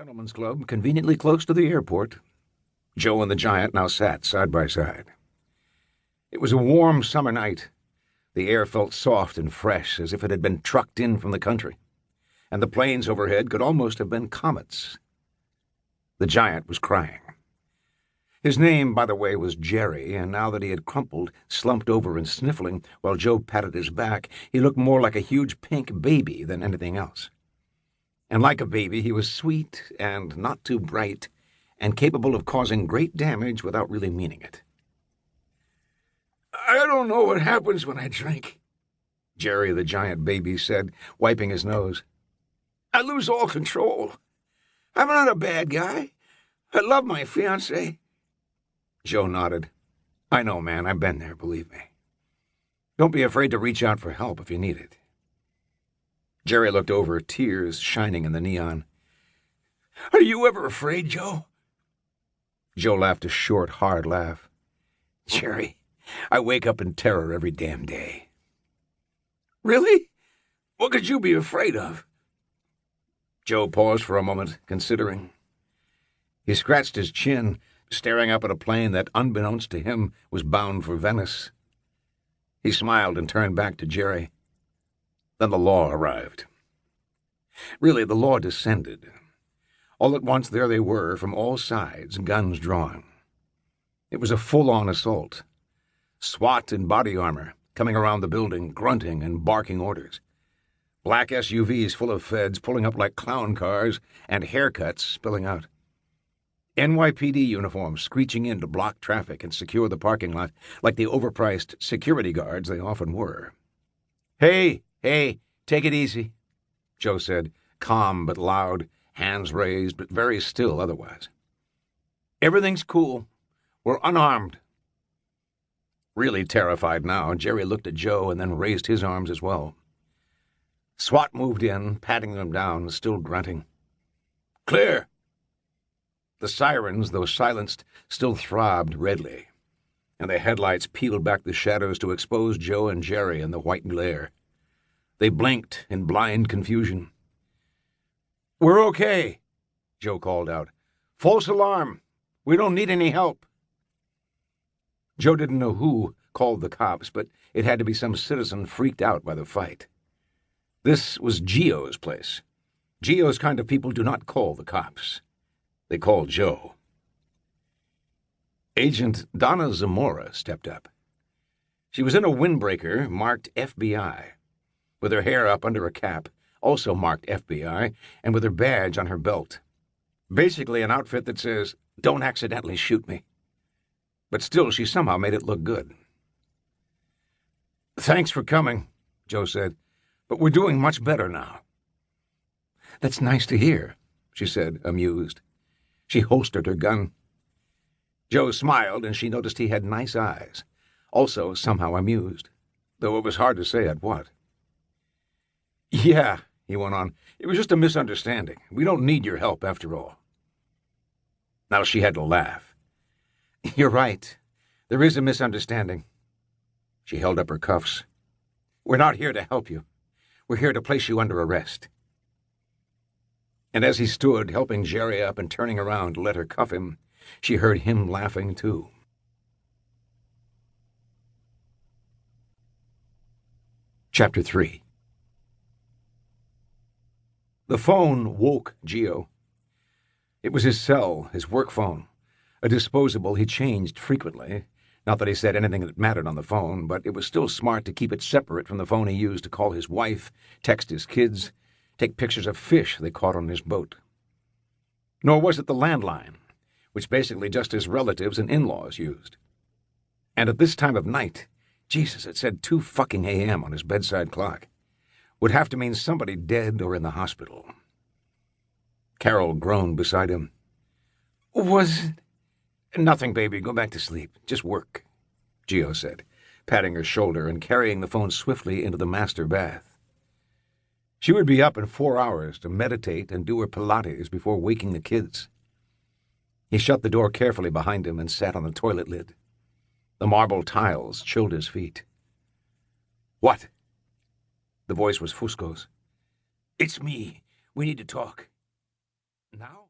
gentleman's club conveniently close to the airport. Joe and the giant now sat side by side. It was a warm summer night. The air felt soft and fresh, as if it had been trucked in from the country, and the planes overhead could almost have been comets. The giant was crying. His name, by the way, was Jerry, and now that he had crumpled, slumped over and sniffling, while Joe patted his back, he looked more like a huge pink baby than anything else. And like a baby, he was sweet and not too bright, and capable of causing great damage without really meaning it. "I don't know what happens when I drink," Jerry the giant baby said, wiping his nose. "I lose all control. I'm not a bad guy. I love my fiancée." Joe nodded. "I know, man. I've been there, believe me. Don't be afraid to reach out for help if you need it." Jerry looked over, tears shining in the neon. "Are you ever afraid, Joe?" Joe laughed a short, hard laugh. "Jerry, I wake up in terror every damn day." "Really? What could you be afraid of?" Joe paused for a moment, considering. He scratched his chin, staring up at a plane that, unbeknownst to him, was bound for Venice. He smiled and turned back to Jerry. Then the law arrived. Really, the law descended. All at once there they were, from all sides, guns drawn. It was a full-on assault. SWAT in body armor, coming around the building, grunting and barking orders. Black SUVs full of feds pulling up like clown cars, and haircuts spilling out. NYPD uniforms screeching in to block traffic and secure the parking lot like the overpriced security guards they often were. Hey, take it easy," Joe said, calm but loud, hands raised but very still otherwise. "Everything's cool. We're unarmed." Really terrified now, Jerry looked at Joe and then raised his arms as well. SWAT moved in, patting them down, still grunting. "Clear." The sirens, though silenced, still throbbed redly, and the headlights peeled back the shadows to expose Joe and Jerry in the white glare. They blinked in blind confusion. "We're okay," Joe called out. "False alarm. We don't need any help." Joe didn't know who called the cops, but it had to be some citizen freaked out by the fight. This was Gio's place. Gio's kind of people do not call the cops. They called Joe. Agent Donna Zamora stepped up. She was in a windbreaker marked FBI, with her hair up under a cap, also marked FBI, and with her badge on her belt. Basically an outfit that says, "Don't accidentally shoot me." But still, she somehow made it look good. "Thanks for coming," Joe said, "but we're doing much better now." "That's nice to hear," she said, amused. She holstered her gun. Joe smiled, and she noticed he had nice eyes, also somehow amused, though it was hard to say at what. "Yeah," he went on, "it was just a misunderstanding. We don't need your help, after all." Now she had to laugh. "You're right. There is a misunderstanding." She held up her cuffs. "We're not here to help you. We're here to place you under arrest." And as he stood, helping Jerry up and turning around to let her cuff him, she heard him laughing too. Chapter 3. The phone woke Gio. It was his cell, his work phone, a disposable he changed frequently. Not that he said anything that mattered on the phone, but it was still smart to keep it separate from the phone he used to call his wife, text his kids, take pictures of fish they caught on his boat. Nor was it the landline, which basically just his relatives and in-laws used. And at this time of night, Jesus, it said 2 fucking a.m. on his bedside clock, would have to mean somebody dead or in the hospital. Carol groaned beside him. "Was it?" "Nothing, baby. Go back to sleep. Just work," Gio said, patting her shoulder and carrying the phone swiftly into the master bath. She would be up in 4 hours to meditate and do her Pilates before waking the kids. He shut the door carefully behind him and sat on the toilet lid. The marble tiles chilled his feet. "What?" The voice was Fusco's. "It's me. We need to talk." "Now?"